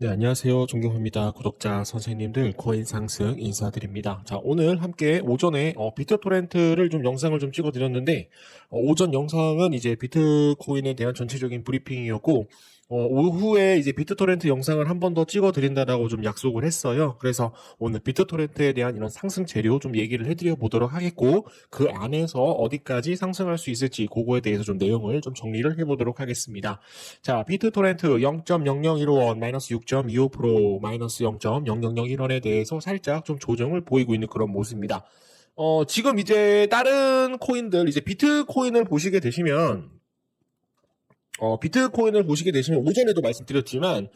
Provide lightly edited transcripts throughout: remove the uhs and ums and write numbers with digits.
네, 안녕하세요. 존경합니다. 구독자 선생님들, 코인 상승 인사드립니다. 자, 오늘 함께 오전에 비트토렌트를 좀 영상을 좀 찍어드렸는데, 오전 영상은 이제 비트코인에 대한 전체적인 브리핑이었고, 오후에 이제 비트토렌트 영상을 한 번 더 찍어드린다라고 좀 약속을 했어요. 그래서 오늘 비트토렌트에 대한 이런 상승 재료 좀 얘기를 해드려 보도록 하겠고, 그 안에서 어디까지 상승할 수 있을지, 그거에 대해서 좀 내용을 좀 정리를 해보도록 하겠습니다. 자, 비트토렌트 0.0015원 마이너스 6.25% 마이너스 0.0001원에 대해서 살짝 좀 조정을 보이고 있는 그런 모습입니다. 지금 이제 다른 코인들, 이제 비트코인을 보시게 되시면 비트코인을 보시게 되시면 오전에도 말씀드렸지만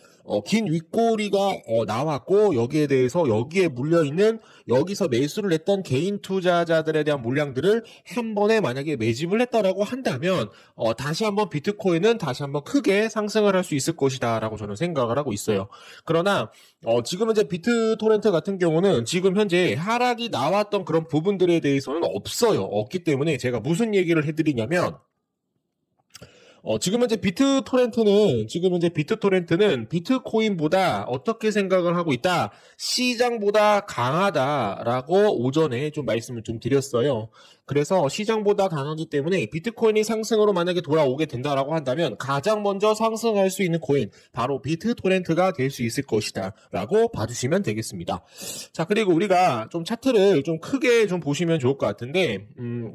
긴 윗꼬리가 나왔고 여기에 대해서 여기에 물려있는 여기서 매수를 했던 개인 투자자들에 대한 물량들을 한 번에 만약에 매집을 했다라고 한다면 다시 한번 비트코인은 다시 한번 크게 상승을 할 수 있을 것이다 라고 저는 생각을 하고 있어요. 그러나 지금 현재 비트토렌트 같은 경우는 지금 현재 하락이 나왔던 그런 부분들에 대해서는 없기 때문에 제가 무슨 얘기를 해드리냐면 지금 현재 비트토렌트는 비트코인보다 어떻게 생각을 하고 있다? 시장보다 강하다라고 오전에 좀 말씀을 좀 드렸어요. 그래서 시장보다 강하기 때문에 비트코인이 상승으로 만약에 돌아오게 된다라고 한다면 가장 먼저 상승할 수 있는 코인, 바로 비트토렌트가 될 수 있을 것이다 라고 봐주시면 되겠습니다. 자, 그리고 우리가 좀 차트를 좀 크게 좀 보시면 좋을 것 같은데,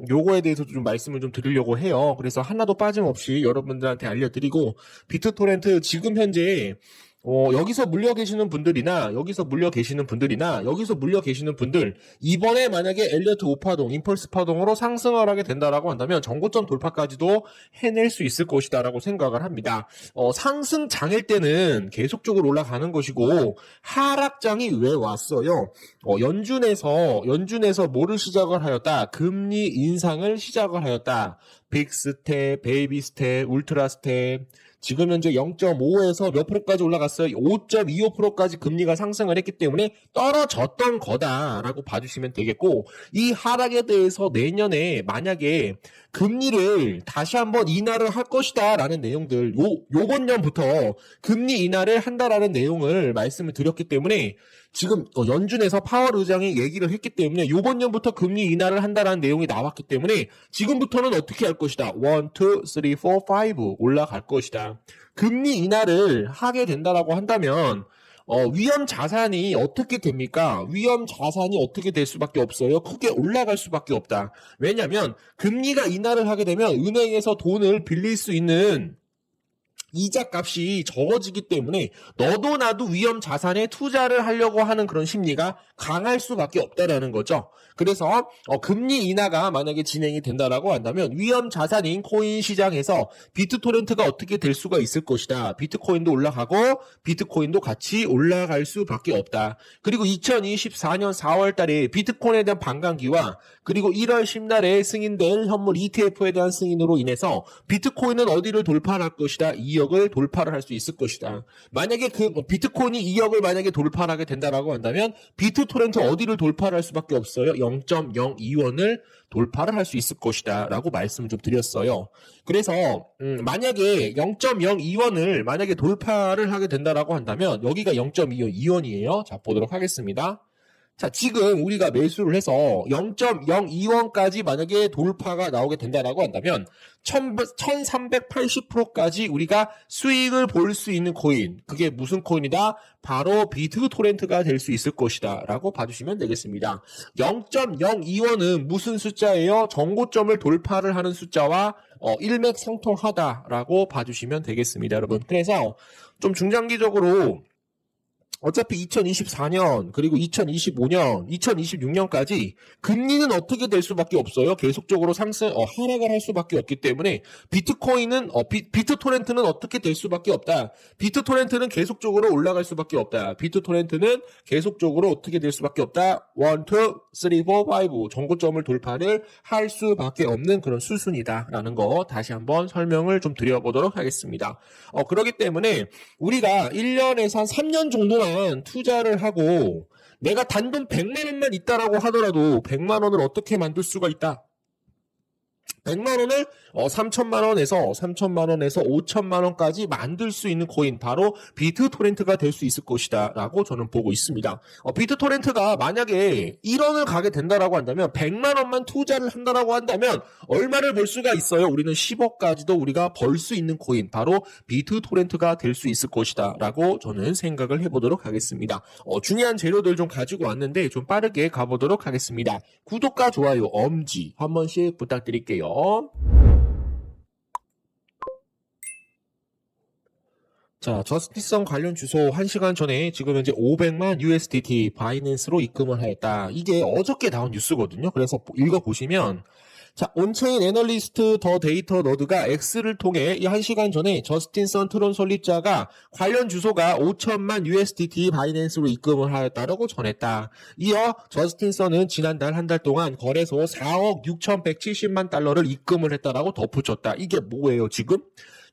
요거에 대해서 좀 말씀을 좀 드리려고 해요. 그래서 하나도 빠짐없이 여러분들한테 알려드리고, 비트토렌트 지금 현재 여기서 물려 계시는 분들이나 여기서 물려 계시는 분들 이번에 만약에 엘리어트 5파동, 임펄스 파동으로 상승을 하게 된다라고 한다면 정고점 돌파까지도 해낼 수 있을 것이다라고 생각을 합니다. 상승장일 때는 계속적으로 올라가는 것이고 하락장이 왜 왔어요? 연준에서 뭐를 시작을 하였다? 금리 인상을 시작을 하였다. 빅 스텝, 베이비 스텝, 울트라 스텝. 지금 현재 0.5에서 몇 프로까지 올라갔어요? 5.25%까지 금리가 상승을 했기 때문에 떨어졌던 거다라고 봐주시면 되겠고, 이 하락에 대해서 내년에 만약에 금리를 다시 한번 인하를 할 것이다 라는 내용들, 요번 년부터 금리 인하를 한다라는 내용을 말씀을 드렸기 때문에 지금 연준에서 파월 의장이 얘기를 했기 때문에 요번 년부터 금리 인하를 한다라는 내용이 나왔기 때문에 지금부터는 어떻게 할 것이다. 1, 2, 3, 4, 5 올라갈 것이다. 금리 인하를 하게 된다라고 한다면 위험 자산이 어떻게 됩니까? 위험 자산이 어떻게 될 수밖에 없어요. 크게 올라갈 수밖에 없다. 왜냐하면 금리가 인하를 하게 되면 은행에서 돈을 빌릴 수 있는 이자 값이 적어지기 때문에 너도 나도 위험 자산에 투자를 하려고 하는 그런 심리가 강할 수밖에 없다라는 거죠. 그래서 금리 인하가 만약에 진행이 된다라고 한다면 위험 자산인 코인 시장에서 비트토렌트가 어떻게 될 수가 있을 것이다. 비트코인도 올라가고 비트코인도 같이 올라갈 수밖에 없다. 그리고 2024년 4월 달에 비트코인에 대한 반감기와 그리고 1월 10날에 승인될 현물 ETF에 대한 승인으로 인해서 비트코인은 어디를 돌파할 것이다. 2억을 돌파를 할 수 있을 것이다. 만약에 그 비트코인이 2억을 만약에 돌파를 하게 된다라고 한다면 비트토렌트 어디를 돌파를 할 수밖에 없어요. 0.02원을 돌파를 할 수 있을 것이다 라고 말씀을 좀 드렸어요. 그래서 만약에 0.02원을 만약에 돌파를 하게 된다라고 한다면 여기가 0.2원이에요. 자, 보도록 하겠습니다. 자, 지금 우리가 매수를 해서 0.02원까지 만약에 돌파가 나오게 된다라고 한다면 1380%까지 우리가 수익을 볼 수 있는 코인, 그게 무슨 코인이다? 바로 비트토렌트가 될 수 있을 것이다 라고 봐주시면 되겠습니다. 0.02원은 무슨 숫자예요? 정고점을 돌파를 하는 숫자와 일맥상통하다라고 봐주시면 되겠습니다, 여러분. 그래서 좀 중장기적으로 어차피 2024년 그리고 2025년, 2026년까지 금리는 어떻게 될 수밖에 없어요. 계속적으로 하락을 할 수밖에 없기 때문에 비트토렌트는 어떻게 될 수밖에 없다. 비트토렌트는 계속적으로 올라갈 수밖에 없다. 비트토렌트는 계속적으로 어떻게 될 수밖에 없다. 1, 2, 3, 4, 5 정고점을 돌파를 할 수밖에 없는 그런 수순이다라는 거 다시 한번 설명을 좀 드려보도록 하겠습니다. 그렇기 때문에 우리가 1년에서 한 3년 정도만 투자를 하고 내가 단돈 100만 원만 있다라고 하더라도 100만 원을 어떻게 만들 수가 있다? 100만 원을 3천만 원에서 5천만 원까지 만들 수 있는 코인 바로 비트토렌트가 될 수 있을 것이다 라고 저는 보고 있습니다. 비트토렌트가 만약에 1원을 가게 된다라고 한다면 100만 원만 투자를 한다라고 한다면 얼마를 벌 수가 있어요? 우리는 10억까지도 우리가 벌 수 있는 코인 바로 비트토렌트가 될 수 있을 것이다 라고 저는 생각을 해보도록 하겠습니다. 중요한 재료들 좀 가지고 왔는데 좀 빠르게 가보도록 하겠습니다. 구독과 좋아요, 엄지 한 번씩 부탁드릴게요. 자, 저스티슨 관련 주소 1시간 전에 지금 현재 500만 USDT 바이낸스로 입금을 하였다. 이게 어저께 나온 뉴스거든요. 그래서 읽어보시면 자, 온체인 애널리스트 더 데이터 너드가 X를 통해 이 1시간 전에 저스틴선 트론 설립자가 관련 주소가 5천만 USDT 바이낸스로 입금을 하였다라고 전했다. 이어 저스틴선은 지난달 한 달 동안 거래소 4억 6,170만 달러를 입금을 했다라고 덧붙였다. 이게 뭐예요, 지금?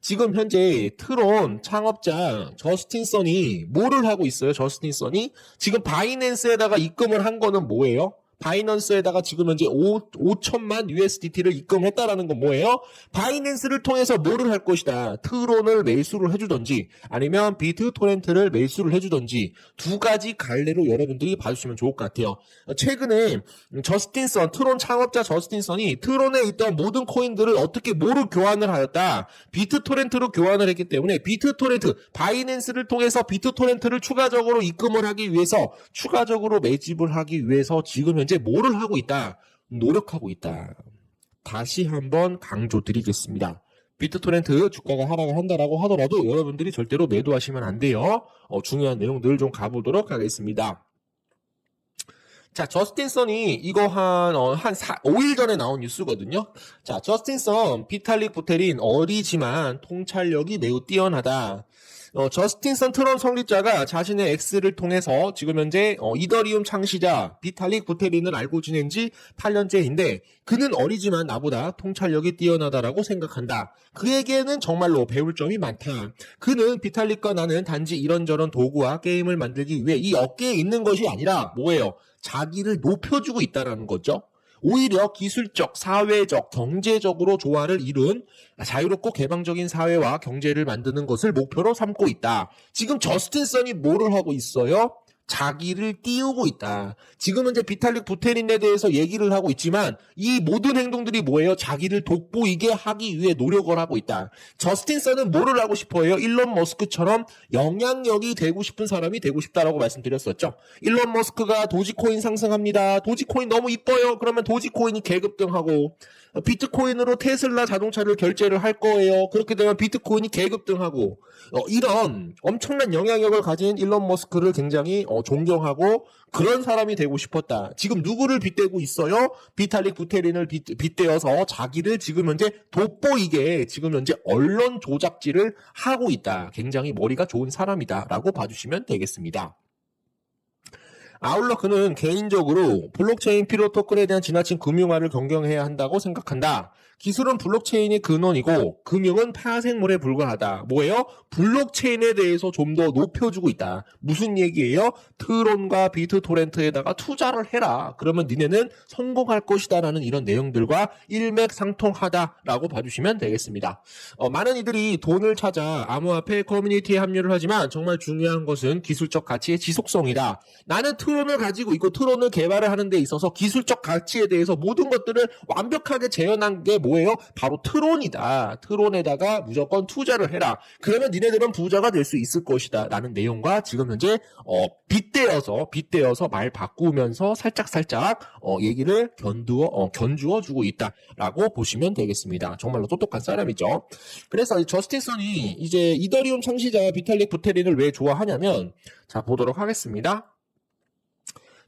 지금 현재 트론 창업자 저스틴선이 뭐를 하고 있어요? 저스틴선이 지금 바이낸스에다가 입금을 한 거는 뭐예요? 바이낸스에다가 지금 현재 5천만 USDT를 입금했다라는 건 뭐예요? 바이낸스를 통해서 뭐를 할 것이다. 트론을 매수를 해주던지 아니면 비트토렌트를 매수를 해주던지 두 가지 갈래로 여러분들이 봐주시면 좋을 것 같아요. 최근에 저스틴선, 트론 창업자 저스틴선이 트론에 있던 모든 코인들을 어떻게 뭐로 교환을 하였다. 비트토렌트로 교환을 했기 때문에 비트토렌트, 바이낸스를 통해서 비트토렌트를 추가적으로 입금을 하기 위해서 추가적으로 매집을 하기 위해서 지금 현재 뭐를 하고 있다? 노력하고 있다. 다시 한번 강조드리겠습니다. 비트토렌트 주가가 하락을 한다라고 하더라도 여러분들이 절대로 매도하시면 안 돼요. 중요한 내용들 좀 가보도록 하겠습니다. 자, 저스틴선이 이거 한 5일 전에 나온 뉴스거든요. 자, 저스틴선, 비탈릭 부테린 어리지만 통찰력이 매우 뛰어나다. 저스틴선 트론 설립자가 자신의 X를 통해서 지금 현재 이더리움 창시자 비탈릭 부테린을 알고 지낸 지 8년째인데 그는 어리지만 나보다 통찰력이 뛰어나다라고 생각한다. 그에게는 정말로 배울 점이 많다. 그는 비탈릭과 나는 단지 이런저런 도구와 게임을 만들기 위해 이 업계에 있는 것이 아니라 뭐예요? 자기를 높여주고 있다는 거죠. 오히려 기술적, 사회적, 경제적으로 조화를 이룬 자유롭고 개방적인 사회와 경제를 만드는 것을 목표로 삼고 있다. 지금 저스틴선이 뭐를 하고 있어요? 자기를 띄우고 있다. 지금은 이제 비탈릭 부테린에 대해서 얘기를 하고 있지만 이 모든 행동들이 뭐예요? 자기를 돋보이게 하기 위해 노력을 하고 있다. 저스틴선은 뭐를 하고 싶어요? 일론 머스크처럼 영향력이 되고 싶은 사람이 되고 싶다라고 말씀드렸었죠. 일론 머스크가 도지코인 상승합니다. 도지코인 너무 이뻐요. 그러면 도지코인이 계급등하고 비트코인으로 테슬라 자동차를 결제를 할 거예요. 그렇게 되면 비트코인이 계급등하고 이런 엄청난 영향력을 가진 일론 머스크를 굉장히 존경하고 그런 사람이 되고 싶었다. 지금 누구를 빗대고 있어요? 비탈릭 부테린을 빗대어서 자기를 지금 현재 돋보이게 지금 현재 언론 조작질을 하고 있다. 굉장히 머리가 좋은 사람이다 라고 봐주시면 되겠습니다. 아울러 그는 개인적으로 블록체인 필요 토큰에 대한 지나친 금융화를 경경해야 한다고 생각한다. 기술은 블록체인의 근원이고 금융은 파생물에 불과하다. 뭐예요? 블록체인에 대해서 좀 더 높여주고 있다. 무슨 얘기예요? 트론과 비트토렌트에다가 투자를 해라. 그러면 니네는 성공할 것이다 라는 이런 내용들과 일맥상통하다라고 봐주시면 되겠습니다. 많은 이들이 돈을 찾아 암호화폐 커뮤니티에 합류를 하지만 정말 중요한 것은 기술적 가치의 지속성이다. 나는 트론을 가지고 있고 트론을 개발을 하는 데 있어서 기술적 가치에 대해서 모든 것들을 완벽하게 재현한 게 뭐예요? 바로 트론이다. 트론에다가 무조건 투자를 해라. 그러면 니네들은 부자가 될 수 있을 것이다. 라는 내용과 지금 현재 빗대어서 말 바꾸면서 살짝살짝 얘기를 견주어 주고 있다라고 보시면 되겠습니다. 정말로 똑똑한 사람이죠. 그래서 저스틴선이 이제 이더리움 창시자 비탈릭 부테린을 왜 좋아하냐면 자 보도록 하겠습니다.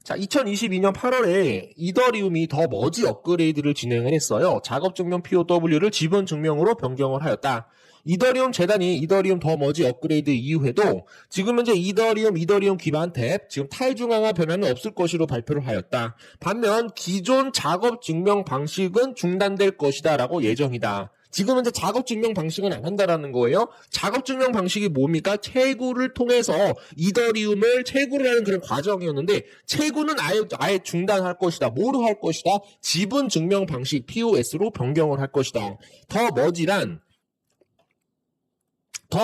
자, 2022년 8월에 이더리움이 더 머지 업그레이드를 진행을 했어요. 작업증명 POW를 지분증명으로 변경을 하였다. 이더리움 재단이 이더리움 더 머지 업그레이드 이후에도 지금 현재 이더리움 기반 탭 지금 탈중앙화 변화는 없을 것으로 발표를 하였다. 반면 기존 작업 증명 방식은 중단될 것이다 라고 예정이다. 지금 현재 작업 증명 방식은 안 한다라는 거예요. 작업 증명 방식이 뭡니까? 채굴을 통해서 이더리움을 채굴을 하는 그런 과정이었는데 채굴은 아예 중단할 것이다. 뭐로 할 것이다? 지분 증명 방식 POS로 변경을 할 것이다. 더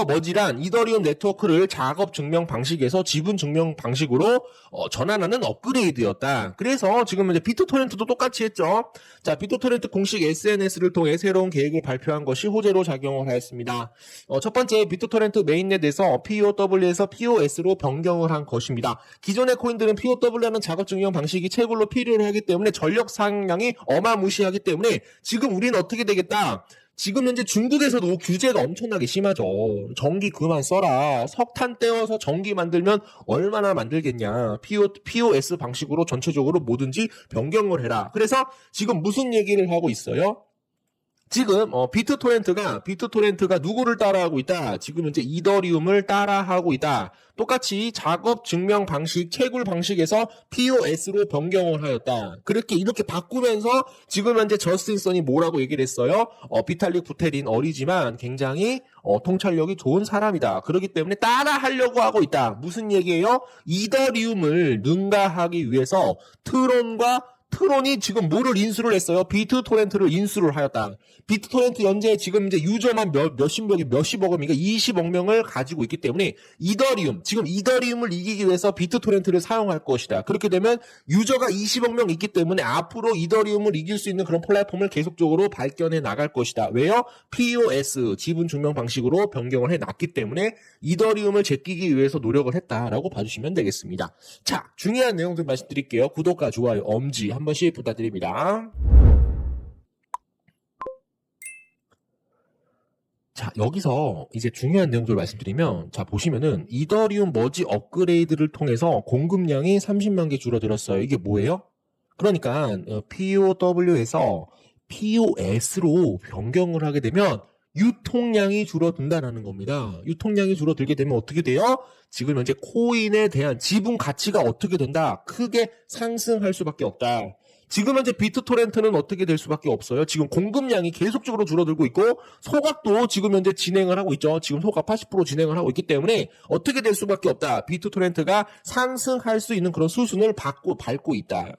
머지란 이더리움 네트워크를 작업 증명 방식에서 지분 증명 방식으로 전환하는 업그레이드였다. 그래서 지금 이제 비트토렌트도 똑같이 했죠. 자, 비트토렌트 공식 SNS를 통해 새로운 계획을 발표한 것이 호재로 작용을 하였습니다. 첫 번째, 비트토렌트 메인넷에서 POW에서 POS로 변경을 한 것입니다. 기존의 코인들은 POW라는 작업 증명 방식이 채굴로 필요로 하기 때문에 전력 사용량이 어마무시하기 때문에 지금 우리는 어떻게 되겠다? 지금 현재 중국에서도 규제가 엄청나게 심하죠. 전기 그만 써라. 석탄 떼어서 전기 만들면 얼마나 만들겠냐. POS 방식으로 전체적으로 뭐든지 변경을 해라. 그래서 지금 무슨 얘기를 하고 있어요? 지금 비트토렌트가 누구를 따라하고 있다? 지금 현재 이더리움을 따라하고 있다. 똑같이 작업 증명 방식, 채굴 방식에서 POS로 변경을 하였다. 이렇게 바꾸면서 지금 현재 저스틴 선이 뭐라고 얘기를 했어요? 비탈릭 부테린 어리지만 굉장히 통찰력이 좋은 사람이다. 그렇기 때문에 따라하려고 하고 있다. 무슨 얘기예요? 이더리움을 능가하기 위해서 트론이 지금 뭐를 인수를 했어요? 비트토렌트를 인수를 하였다. 비트토렌트 현재 지금 이제 유저만 몇십억 명인가 20억 명을 가지고 있기 때문에 이더리움을 이기기 위해서 비트토렌트를 사용할 것이다. 그렇게 되면 유저가 20억 명 있기 때문에 앞으로 이더리움을 이길 수 있는 그런 플랫폼을 계속적으로 발견해 나갈 것이다. 왜요? POS 지분 증명 방식으로 변경을 해 놨기 때문에 이더리움을 제끼기 위해서 노력을 했다라고 봐주시면 되겠습니다. 자, 중요한 내용들 말씀드릴게요. 구독과 좋아요, 엄지 한 번씩 부탁드립니다. 자, 여기서 이제 중요한 내용들을 말씀드리면, 자, 보시면은 이더리움 머지 업그레이드를 통해서 공급량이 30만 개 줄어들었어요. 이게 뭐예요? 그러니까 POW에서 POS로 변경을 하게 되면 유통량이 줄어든다는 겁니다. 유통량이 줄어들게 되면 어떻게 돼요? 지금 현재 코인에 대한 지분 가치가 어떻게 된다? 크게 상승할 수밖에 없다. 지금 현재 비트토렌트는 어떻게 될 수밖에 없어요. 지금 공급량이 계속적으로 줄어들고 있고 소각도 지금 현재 진행을 하고 있죠. 지금 소각 80% 진행을 하고 있기 때문에 어떻게 될 수밖에 없다. 비트토렌트가 상승할 수 있는 그런 수순을 밟고 있다.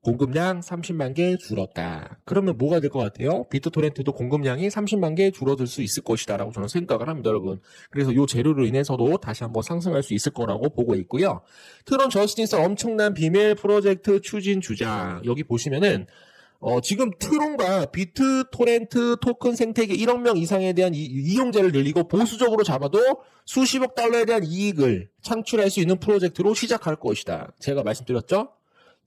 공급량 30만 개 줄었다. 그러면 뭐가 될 것 같아요? 비트토렌트도 공급량이 30만 개 줄어들 수 있을 것이다 라고 저는 생각을 합니다, 여러분. 그래서 이 재료로 인해서도 다시 한번 상승할 수 있을 거라고 보고 있고요. 트론 저스틴스 엄청난 비밀 프로젝트 추진 주자. 여기 보시면은 지금 트론과 비트토렌트 토큰 생태계 1억 명 이상에 대한 이용자를 늘리고 보수적으로 잡아도 수십억 달러에 대한 이익을 창출할 수 있는 프로젝트로 시작할 것이다. 제가 말씀드렸죠?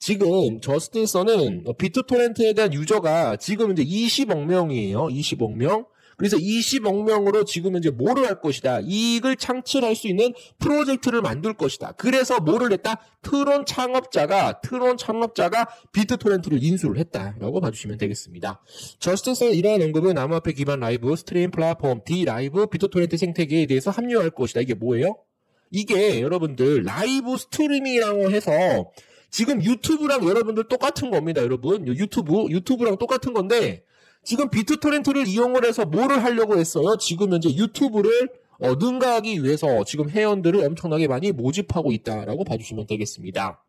지금 저스틴 선은 비트토렌트에 대한 유저가 지금 이제 20억 명이에요. 20억 명. 그래서 20억 명으로 지금 이제 뭐를 할 것이다. 이익을 창출할 수 있는 프로젝트를 만들 것이다. 그래서 뭐를 했다? 트론 창업자가 비트토렌트를 인수를 했다라고 봐주시면 되겠습니다. 저스틴 선은 이러한 언급은 암호화폐 기반 라이브 스트림 플랫폼 D-라이브 비트토렌트 생태계에 대해서 합류할 것이다. 이게 뭐예요? 이게 여러분들 라이브 스트리밍이라고 해서 지금 유튜브랑 여러분들 똑같은 겁니다, 여러분. 유튜브랑 똑같은 건데, 지금 비트토렌트를 이용을 해서 뭐를 하려고 했어요? 지금 현재 유튜브를 능가하기 위해서 지금 회원들을 엄청나게 많이 모집하고 있다라고 봐주시면 되겠습니다.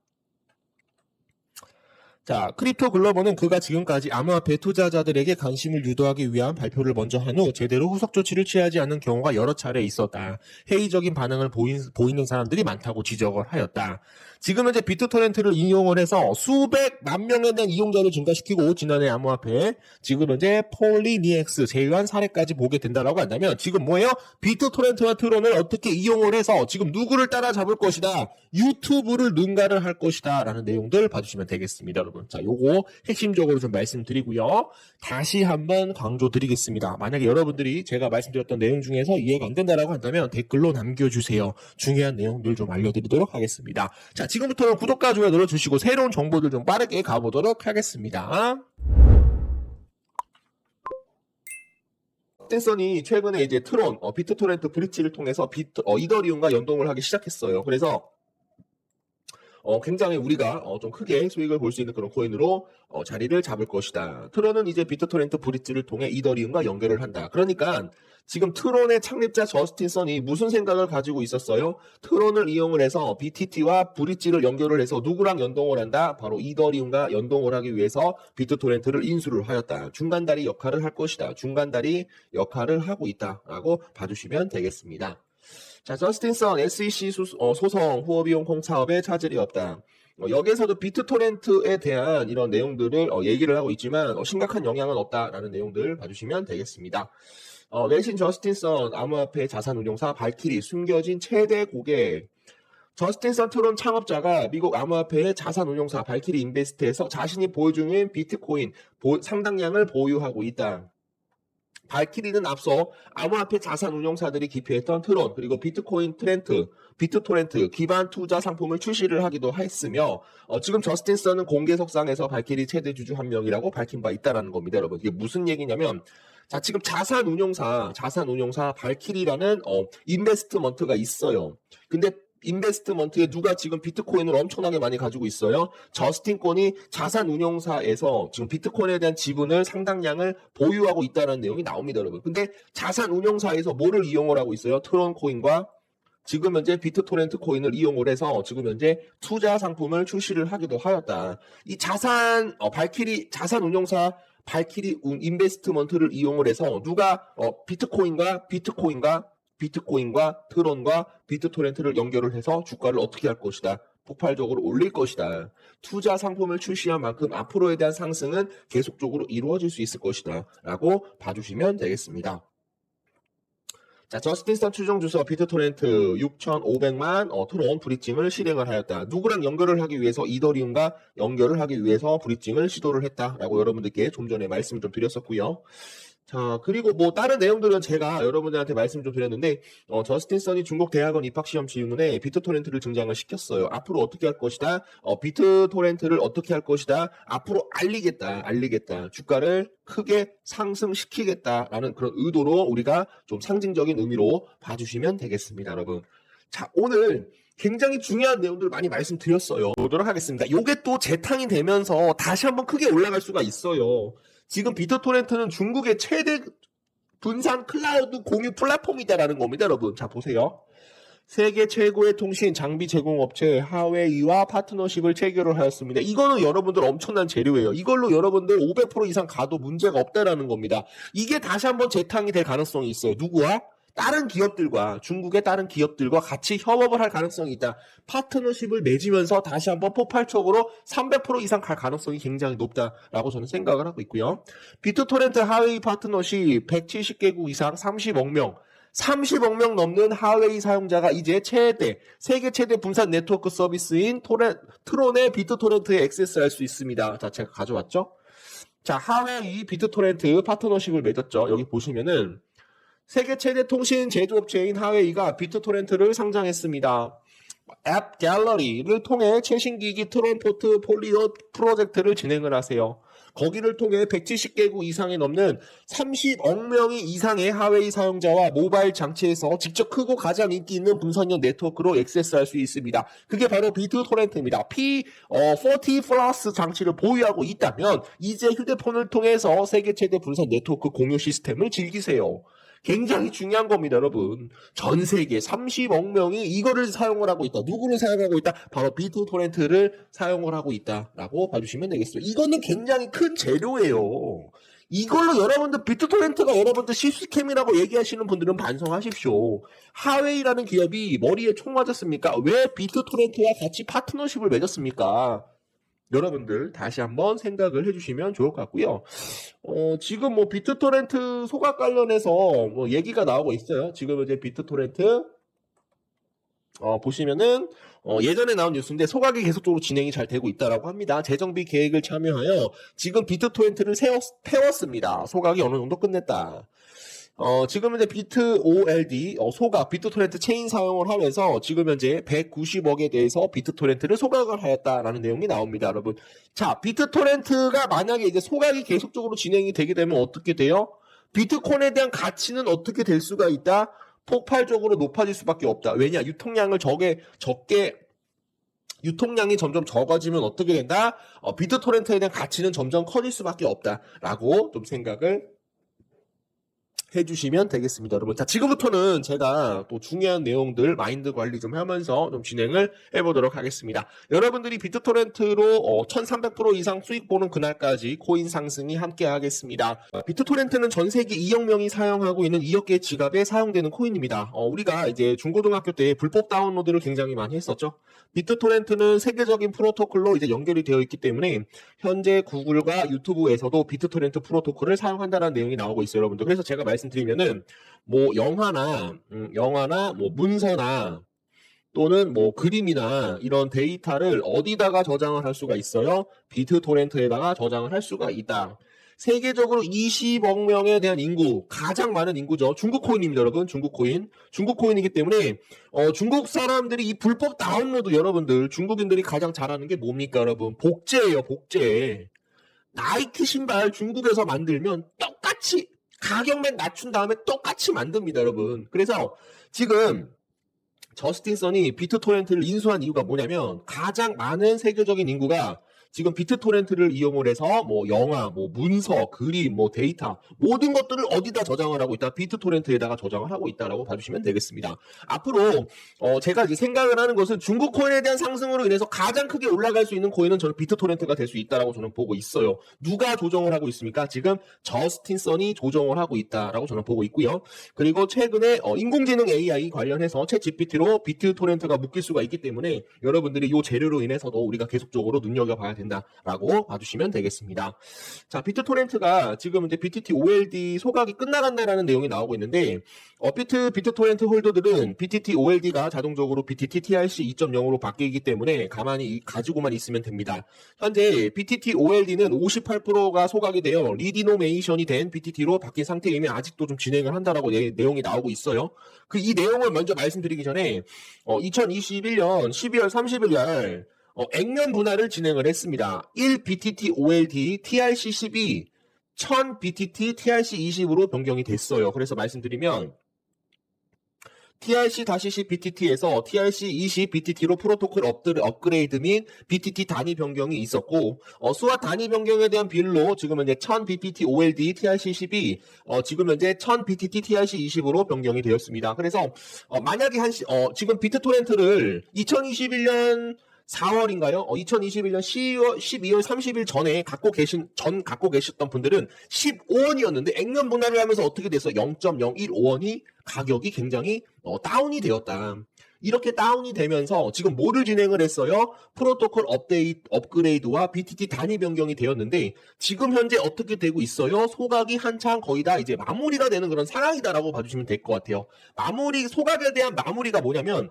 자, 크립토 글로벌은 그가 지금까지 암호화폐 투자자들에게 관심을 유도하기 위한 발표를 먼저 한 후 제대로 후속 조치를 취하지 않는 경우가 여러 차례 있었다. 회의적인 반응을 보이는 사람들이 많다고 지적을 하였다. 지금 현재 비트토렌트를 이용을 해서 수백만 명에 대한 이용자를 증가시키고 지난해 암호화폐 지금 현재 폴리니엑스 제외한 사례까지 보게 된다라고 한다면 지금 뭐예요? 비트토렌트와 트론을 어떻게 이용을 해서 지금 누구를 따라잡을 것이다. 유튜브를 능가를 할 것이다 라는 내용들 봐주시면 되겠습니다, 여러분. 자, 요거 핵심적으로 좀 말씀드리고요. 다시 한번 강조드리겠습니다. 만약에 여러분들이 제가 말씀드렸던 내용 중에서 이해가 안 된다라고 한다면 댓글로 남겨주세요. 중요한 내용들 좀 알려드리도록 하겠습니다. 자, 지금부터는 구독과 좋아요 눌러주시고 새로운 정보들 좀 빠르게 가보도록 하겠습니다. 댄선이 최근에 이제 트론, 비트토렌트 브릿지를 통해서 이더리움과 연동을 하기 시작했어요. 그래서 굉장히 우리가 좀 크게 수익을 볼 수 있는 그런 코인으로 자리를 잡을 것이다. 트론은 이제 비트토렌트 브릿지를 통해 이더리움과 연결을 한다. 그러니까 지금 트론의 창립자 저스틴 선이 무슨 생각을 가지고 있었어요? 트론을 이용을 해서 BTT와 브릿지를 연결을 해서 누구랑 연동을 한다? 바로 이더리움과 연동을 하기 위해서 비트토렌트를 인수를 하였다. 중간다리 역할을 할 것이다. 중간다리 역할을 하고 있다라고 봐주시면 되겠습니다. 자, 저스틴 선 SEC 소송 후원비용 공차업에 차질이 없다. 여기에서도 비트토렌트에 대한 이런 내용들을 얘기를 하고 있지만 심각한 영향은 없다라는 내용들 봐주시면 되겠습니다. 외신 저스틴 선 암호화폐 자산운용사 발키리 숨겨진 최대 고객. 저스틴 선 트론 창업자가 미국 암호화폐의 자산운용사 발키리 인베스트에서 자신이 보유 중인 비트코인 상당량을 보유하고 있다. 발키리는 앞서 암호화폐 자산운용사들이 기피했던 트론 그리고 비트토렌트 기반 투자 상품을 출시를 하기도 했으며 지금 저스틴 선은 공개석상에서 발키리 최대 주주 한 명이라고 밝힌 바 있다는 겁니다. 여러분 이게 무슨 얘기냐면 자 지금 자산운용사 발키리라는 인베스트먼트가 있어요. 근데 인베스트먼트에 누가 지금 비트코인을 엄청나게 많이 가지고 있어요. 저스틴 건이 자산운용사에서 지금 비트코인에 대한 지분을 상당량을 보유하고 있다는 내용이 나옵니다, 여러분. 근데 자산운용사에서 뭐를 이용을 하고 있어요? 트론 코인과 지금 현재 비트토렌트 코인을 이용을 해서 지금 현재 투자 상품을 출시를 하기도 하였다. 이 발키리 자산운용사 발키리 인베스트먼트를 이용을 해서 누가 비트코인과 트론과 비트토렌트를 연결을 해서 주가를 어떻게 할 것이다. 폭발적으로 올릴 것이다. 투자 상품을 출시한 만큼 앞으로에 대한 상승은 계속적으로 이루어질 수 있을 것이다. 라고 봐주시면 되겠습니다. 자, 저스틴 선 추정 주소 비트토렌트 6,500만 트론 브릿징을 실행을 하였다. 누구랑 연결을 하기 위해서 이더리움과 연결을 하기 위해서 브릿징을 시도를 했다라고 여러분들께 좀 전에 말씀을 좀 드렸었고요. 자, 그리고 뭐 다른 내용들은 제가 여러분들한테 말씀 좀 드렸는데 저스틴 선이 중국 대학원 입학 시험 질문에 비트토렌트를 등장을 시켰어요. 앞으로 어떻게 할 것이다. 비트토렌트를 어떻게 할 것이다. 앞으로 알리겠다. 주가를 크게 상승시키겠다라는 그런 의도로 우리가 좀 상징적인 의미로 봐주시면 되겠습니다, 여러분. 자, 오늘 굉장히 중요한 내용들을 많이 말씀드렸어요. 보도록 하겠습니다. 요게 또 재탕이 되면서 다시 한번 크게 올라갈 수가 있어요. 지금 비트토렌트는 중국의 최대 분산 클라우드 공유 플랫폼이다라는 겁니다, 여러분. 자, 보세요. 세계 최고의 통신 장비 제공업체 하웨이와 파트너십을 체결을 하였습니다. 이거는 여러분들 엄청난 재료예요. 이걸로 여러분들 500% 이상 가도 문제가 없다라는 겁니다. 이게 다시 한번 재탕이 될 가능성이 있어요. 누구와? 중국의 다른 기업들과 같이 협업을 할 가능성이 있다. 파트너십을 맺으면서 다시 한번 폭발적으로 300% 이상 갈 가능성이 굉장히 높다라고 저는 생각을 하고 있고요. 비트토렌트 하웨이 파트너십 170개국 이상 30억 명 넘는 하웨이 사용자가 이제 세계 최대 분산 네트워크 서비스인 트론의 비트토렌트에 액세스할 수 있습니다. 자, 제가 가져왔죠? 자, 하웨이 비트토렌트 파트너십을 맺었죠. 여기 보시면은 세계 최대 통신 제조업체인 하웨이가 비트토렌트를 상장했습니다. 앱 갤러리를 통해 최신 기기 트론 포트폴리오 프로젝트를 진행을 하세요. 거기를 통해 170개국 이상이 넘는 30억 명이 이상의 하웨이 사용자와 모바일 장치에서 직접 크고 가장 인기 있는 분산형 네트워크로 액세스할 수 있습니다. 그게 바로 비트토렌트입니다. P40 플러스 장치를 보유하고 있다면 이제 휴대폰을 통해서 세계 최대 분산 네트워크 공유 시스템을 즐기세요. 굉장히 중요한 겁니다, 여러분. 전 세계 30억 명이 이거를 사용을 하고 있다. 누구를 사용하고 있다? 바로 비트토렌트를 사용을 하고 있다라고 봐주시면 되겠습니다. 이거는 굉장히 큰 재료예요. 이걸로 여러분들 비트토렌트가 여러분들 시스템이라고 얘기하시는 분들은 반성하십시오. 하웨이라는 기업이 머리에 총 맞았습니까? 왜 비트토렌트와 같이 파트너십을 맺었습니까? 여러분들 다시 한번 생각을 해주시면 좋을 것 같고요. 지금 뭐 비트토렌트 소각 관련해서 뭐 얘기가 나오고 있어요. 지금 이제 비트토렌트 보시면은 예전에 나온 뉴스인데 소각이 계속적으로 진행이 잘 되고 있다라고 합니다. 재정비 계획을 참여하여 지금 비트토렌트를 태웠습니다. 소각이 어느 정도 끝냈다. 지금 이제 비트OLD 소각 비트토렌트 체인 사용을 하면서 지금 현재 190억에 대해서 비트토렌트를 소각을 하였다라는 내용이 나옵니다, 여러분. 자, 비트토렌트가 만약에 이제 소각이 계속적으로 진행이 되게 되면 어떻게 돼요? 비트코인에 대한 가치는 어떻게 될 수가 있다? 폭발적으로 높아질 수밖에 없다. 왜냐? 유통량을 적게 유통량이 점점 적어지면 어떻게 된다? 비트토렌트에 대한 가치는 점점 커질 수밖에 없다라고 좀 생각을 해주시면 되겠습니다, 여러분. 자, 지금부터는 제가 또 중요한 내용들 마인드 관리 좀 하면서 좀 진행을 해보도록 하겠습니다. 여러분들이 비트토렌트로 1300% 이상 수익 보는 그날까지 코인 상승이 함께 하겠습니다. 비트토렌트는 전 세계 2억 명이 사용하고 있는 2억 개의 지갑에 사용되는 코인입니다. 우리가 이제 중고등학교 때 불법 다운로드를 굉장히 많이 했었죠. 비트토렌트는 세계적인 프로토콜로 이제 연결이 되어 있기 때문에 현재 구글과 유튜브에서도 비트토렌트 프로토콜을 사용한다는 내용이 나오고 있어요, 여러분들. 그래서 제가 말씀드리면은 뭐 영화나 뭐 문서나 또는 뭐 그림이나 이런 데이터를 어디다가 저장을 할 수가 있어요? 비트토렌트에다가 저장을 할 수가 있다. 세계적으로 20억 명에 대한 인구, 가장 많은 인구죠. 중국 코인입니다, 여러분. 중국 코인. 중국 코인이기 때문에 중국 사람들이 이 불법 다운로드, 여러분들 중국인들이 가장 잘하는 게 뭡니까, 여러분? 복제예요, 복제. 나이키 신발 중국에서 만들면 똑같이 가격만 낮춘 다음에 똑같이 만듭니다, 여러분. 그래서 지금 저스틴 선이 비트토렌트를 인수한 이유가 뭐냐면 가장 많은 세계적인 인구가 지금 비트토렌트를 이용을 해서 뭐 영화, 뭐 문서, 그림, 뭐 데이터 모든 것들을 어디다 저장을 하고 있다? 비트토렌트에다가 저장을 하고 있다라고 봐주시면 되겠습니다. 앞으로 제가 이제 생각을 하는 것은 중국 코인에 대한 상승으로 인해서 가장 크게 올라갈 수 있는 코인은 저는 비트토렌트가 될 수 있다라고 저는 보고 있어요. 누가 조정을 하고 있습니까? 지금 저스틴 선이 조정을 하고 있다라고 저는 보고 있고요. 그리고 최근에 인공지능 AI 관련해서 챗GPT로 비트토렌트가 묶일 수가 있기 때문에 여러분들이 이 재료로 인해서도 우리가 계속적으로 눈여겨봐야 된다라고 봐주시면 되겠습니다. 자, 비트토렌트가 지금 이제 BTT OLD 소각이 끝나간다라는 내용이 나오고 있는데 비트토렌트 홀더들은 BTT OLD가 자동적으로 BTT TRC 2.0으로 바뀌기 때문에 가만히 가지고만 있으면 됩니다. 현재 BTT OLD는 58%가 소각이 되어 리디노메이션이 된 BTT로 바뀐 상태이며 아직도 좀 진행을 한다라고 내용이 나오고 있어요. 이 내용을 먼저 말씀드리기 전에 2021년 12월 30일 날 액면 분할을 진행을 했습니다. 1 BTT OLD TRC 12 1000 BTT TRC 20으로 변경이 됐어요. 그래서 말씀드리면 TRC-10 BTT에서 TRC-20 BTT로 프로토콜 업그레이드 및 BTT 단위 변경이 있었고 수화 단위 변경에 대한 비율로 지금은 이제 1000 BTT OLD TRC-12 지금 현재 1000 BTT TRC-20으로 변경이 되었습니다. 그래서 만약에 지금 비트토렌트를 2021년 4월인가요? 2021년 12월 30일 전에 갖고 계셨던 분들은 15원이었는데 액면 분할을 하면서 어떻게 돼서 0.015원이 가격이 굉장히 다운이 되었다. 이렇게 다운이 되면서 지금 뭐를 진행을 했어요? 프로토콜 업그레이드와 BTT 단위 변경이 되었는데 지금 현재 어떻게 되고 있어요? 소각이 한창 거의 다 이제 마무리가 되는 그런 상황이다라고 봐주시면 될 것 같아요. 소각에 대한 마무리가 뭐냐면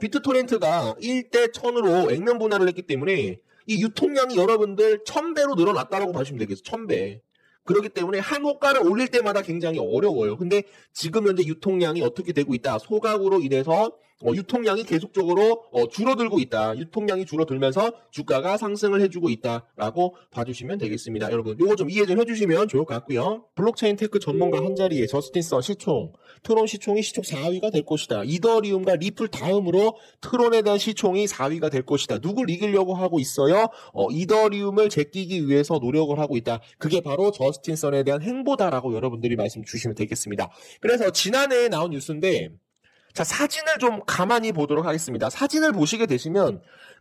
비트토렌트가 1대 1000으로 액면 분할을 했기 때문에 이 유통량이 여러분들 1000배로 늘어났다라고 봐주시면 되겠어요. 1000배. 그렇기 때문에 한 호가를 올릴 때마다 굉장히 어려워요. 근데 지금 현재 유통량이 어떻게 되고 있다? 소각으로 인해서 유통량이 계속적으로 줄어들고 있다. 유통량이 줄어들면서 주가가 상승을 해주고 있다라고 봐주시면 되겠습니다. 여러분 이거 좀 이해 좀 해주시면 좋을 것 같고요. 블록체인 테크 전문가 한 자리에 저스틴 선 시총, 트론 시총이 시총 4위가 될 것이다. 이더리움과 리플 다음으로 트론에 대한 시총이 4위가 될 것이다. 누굴 이기려고 하고 있어요? 이더리움을 제끼기 위해서 노력을 하고 있다. 그게 바로 저스틴 선에 대한 행보다라고 여러분들이 말씀 주시면 되겠습니다. 그래서 지난해에 나온 뉴스인데 자, 사진을 좀 가만히 보도록 하겠습니다. 사진을 보시게 되시면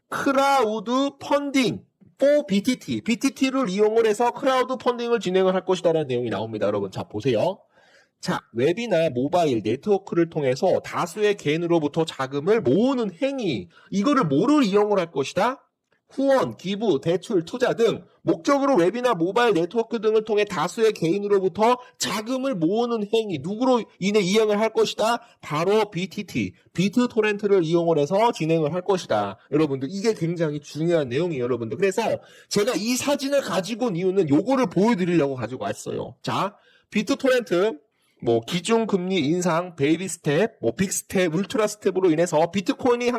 크라우드 펀딩 for BTT를 이용을 해서 크라우드 펀딩을 진행을 할 것이다라는 내용이 나옵니다. 여러분 자 보세요. 자, 웹이나 모바일 네트워크를 통해서 다수의 개인으로부터 자금을 모으는 행위, 이거를 뭐를 이용을 할 것이다? 후원, 기부, 대출, 투자 등 목적으로 웹이나 모바일 네트워크 등을 통해 다수의 개인으로부터 자금을 모으는 행위, 누구로 인해 이행을 할 것이다? 바로 비트토렌트를 이용을 해서 진행을 할 것이다. 여러분들 이게 굉장히 중요한 내용이에요, 여러분들. 그래서 제가 이 사진을 가지고 온 이유는 요거를 보여드리려고 가지고 왔어요. 자, 비트토렌트 기준 금리 인상, 베이비 스텝, 빅 스텝, 울트라 스텝으로 인해서 비트코인이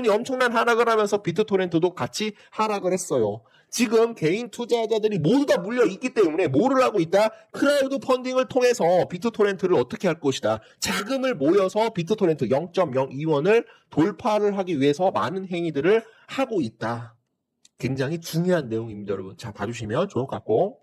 엄청난 하락을 하면서 비트토렌트도 같이 하락을 했어요. 지금 개인 투자자들이 모두 다 물려 있기 때문에 뭐를 하고 있다? 크라우드 펀딩을 통해서 비트토렌트를 어떻게 할 것이다. 자금을 모여서 비트토렌트 0.02원을 돌파를 하기 위해서 많은 행위들을 하고 있다. 굉장히 중요한 내용입니다, 여러분. 자, 봐주시면 좋을 것 같고.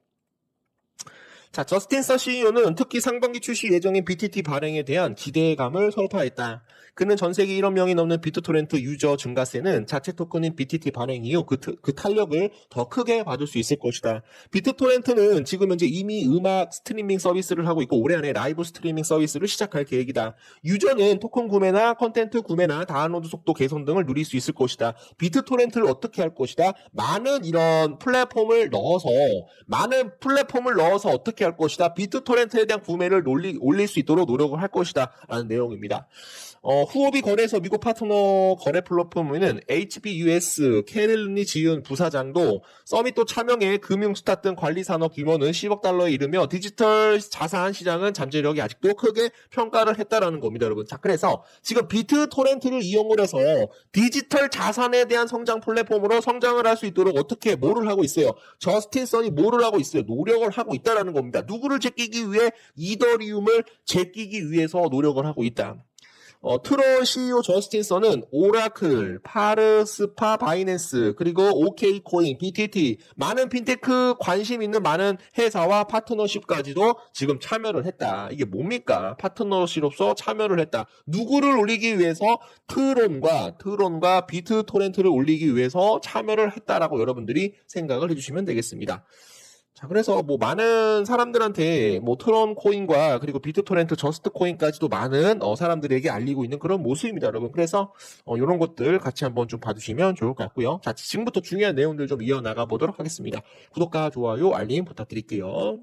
자, 저스틴 서 CEO는 특히 상반기 출시 예정인 BTT 발행에 대한 기대감을 설파했다. 그는 전 세계 1억 명이 넘는 비트토렌트 유저 증가세는 자체 토큰인 BTT 발행 이후 그 탄력을 더 크게 받을 수 있을 것이다. 비트토렌트는 지금 현재 이미 음악 스트리밍 서비스를 하고 있고 올해 안에 라이브 스트리밍 서비스를 시작할 계획이다. 유저는 토큰 구매나 컨텐트 구매나 다운로드 속도 개선 등을 누릴 수 있을 것이다. 비트토렌트를 어떻게 할 것이다? 많은 이런 플랫폼을 넣어서 어떻게 할 것이다. 비트토렌트에 대한 구매를 올릴 수 있도록 노력을 할 것이다. 라는 내용입니다. 후오비 거래소 미국 파트너 거래 플랫폼에는 HBUS 캐릴린이 지은 부사장도 서밋도 참여해 금융스타 등 관리산업 규모는 10억 달러에 이르며 디지털 자산 시장은 잠재력이 아직도 크게 평가를 했다라는 겁니다, 여러분. 자, 그래서 지금 비트토렌트를 이용을 해서 디지털 자산에 대한 성장 플랫폼으로 성장을 할 수 있도록 어떻게 뭐를 하고 있어요? 저스틴 선이 뭐를 하고 있어요? 노력을 하고 있다라는 겁니다. 누구를 제끼기 위해? 이더리움을 제끼기 위해서 노력을 하고 있다. 트론 CEO 저스틴 선은 오라클, 파르스파 바이낸스, 그리고 OK코인, BTT, 많은 핀테크 관심 있는 많은 회사와 파트너십까지도 지금 참여를 했다. 이게 뭡니까? 파트너십으로서 참여를 했다. 누구를 올리기 위해서? 트론과 비트토렌트를 올리기 위해서 참여를 했다라고 여러분들이 생각을 해주시면 되겠습니다. 자, 그래서 뭐 많은 사람들한테 뭐 트론 코인과 그리고 비트토렌트 저스트 코인까지도 많은 사람들에게 알리고 있는 그런 모습입니다, 여러분. 그래서 이런 것들 같이 한번 좀 봐주시면 좋을 것 같고요. 자, 지금부터 중요한 내용들 좀 이어나가 보도록 하겠습니다. 구독과 좋아요, 알림 부탁드릴게요.